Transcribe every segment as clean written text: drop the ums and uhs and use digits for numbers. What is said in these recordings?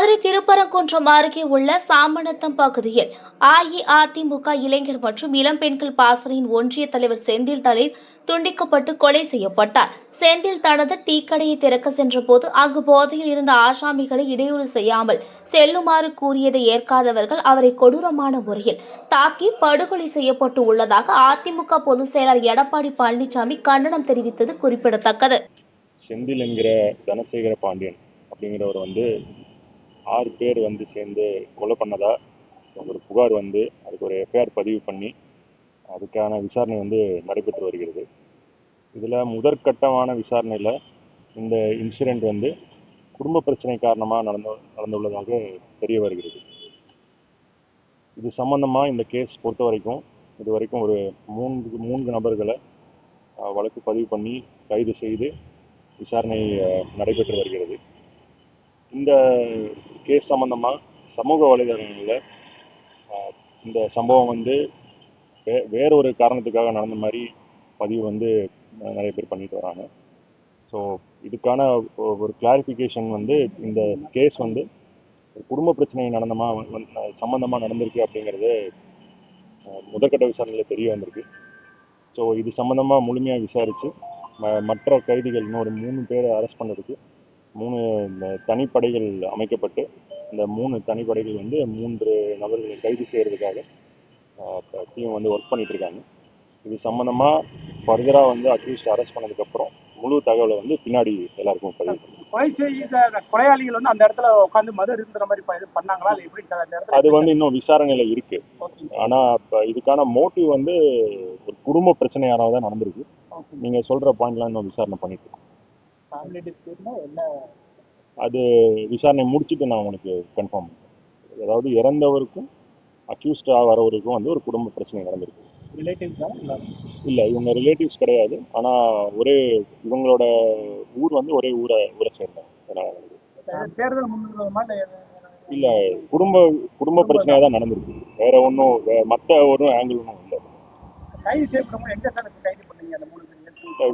மதுரை திருப்பரங்குன்றம் அருகே உள்ள சாமநத்தம் பகுதியில் அஇஅதிமுக இளைஞர் மற்றும் இளம்பெண்கள் பாசறையின் ஒன்றிய தலைவர் செந்தில் தளிர் துண்டிக்கப்பட்டு கொலை செய்யப்பட்டார். செந்தில் தனது டீ கடையை திறக்க சென்றபோது அங்கு போதையில் இருந்த ஆசாமிகளை இடையூறு செய்யாமல் செல்லுமாறு கூறியதை ஏற்காதவர்கள் அவரை கொடூரமான முறையில் தாக்கி படுகொலை செய்யப்பட்டு உள்ளதாக அதிமுக பொதுச் செயலாளர் எடப்பாடி பழனிசாமி கண்டனம் தெரிவித்தது குறிப்பிடத்தக்கது. செந்தில் என்கிற தனசேகர பாண்டியன் அப்படிங்கிறவர் 6 பேர் சேர்ந்து கொலை பண்ணதா ஒரு புகார் அதுக்கு ஒரு எஃப்ஐஆர் பதிவு பண்ணி அதுக்கான விசாரணை நடைபெற்று வருகிறது. இதில் முதற்கட்டமான விசாரணையில் இந்த இன்சிடெண்ட் குடும்ப பிரச்சனை காரணமாக நடந்துள்ளதாக தெரிய வருகிறது. இது சம்பந்தமாக இந்த கேஸ் பொறுத்த வரைக்கும் இதுவரைக்கும் ஒரு மூன்று நபர்களை வழக்கு பதிவு பண்ணி கைது செய்து விசாரணை நடைபெற்று வருகிறது. இந்த கேஸ் சம்பந்தமாக சமூக வலைதளங்களில் இந்த சம்பவம் வேறொரு காரணத்துக்காக நடந்த மாதிரி பதிவு நிறைய பேர் பண்ணிட்டு வராங்க. ஸோ இதுக்கான ஒரு கிளாரிஃபிகேஷன் இந்த கேஸ் குடும்ப பிரச்சனை சம்பந்தமாக நடந்திருக்கு அப்படிங்கிறது முதற்கட்ட விசாரணையில் தெரிய வந்திருக்கு. ஸோ இது சம்பந்தமாக முழுமையாக விசாரித்து மற்ற கைதிகள் இன்னொரு 3 பேரை அரெஸ்ட் பண்ணுறதுக்கு 3 தனிப்படைகள் அமைக்கப்பட்டு இந்த 3 தனிப்படைகள் 3 நபர்களை கைது செய்கிறதுக்காக டீம் ஒர்க் பண்ணிட்டு இருக்காங்க. இது சம்பந்தமாக ஃபர்தராக அக்யூஸ்ட் அரெஸ்ட் பண்ணதுக்கப்புறம் முழு தகவலை பின்னாடி எல்லாருக்கும் பதிவு. கொலை செய்த கொலையாளிகள் அந்த இடத்துல உட்காந்து மது இருந்துற மாதிரி பண்ணாங்களா? அது இன்னும் விசாரணையில் இருக்கு. ஆனால் இப்போ இதுக்கான மோட்டிவ் ஒரு குடும்ப பிரச்சனையானதாக தான் நடந்திருக்கு. நீங்கள் சொல்கிற பாயிண்ட்லாம் இன்னும் விசாரணை பண்ணிட்டு இருக்கோம். அது விசாரணை முடிச்சுட்டு நான் உங்களுக்கு கன்ஃபார்ம் பண்ணுறேன். அதாவது இறந்தவருக்கும் அக்யூஸ்டாக வரவருக்கும் ஒரு குடும்ப பிரச்சனை நடந்திருக்கு. இல்லை, இவங்க ரிலேட்டிவ்ஸ் கிடையாது. ஆனால் இவங்களோட ஊர் ஒரே ஊரை சேர்ந்தாங்க. இல்லை, குடும்ப பிரச்சனையாக தான் நடந்திருக்கு. வேற ஒன்றும் மற்ற ஒரு ஆங்கிள் ஒன்றும் இல்லை.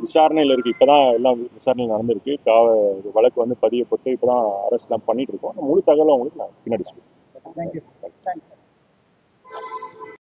விசாரணையில் இருக்கு. இப்பதான் எல்லாம் விசாரணை நடந்திருக்கு. வழக்கு பதியப்பட்டு இப்பதான் அரெஸ்ட்லாம் பண்ணிட்டு இருக்கோம். முழு தகவலை உங்களுக்கு நான் பின்னாடி சொல்லுவேன்.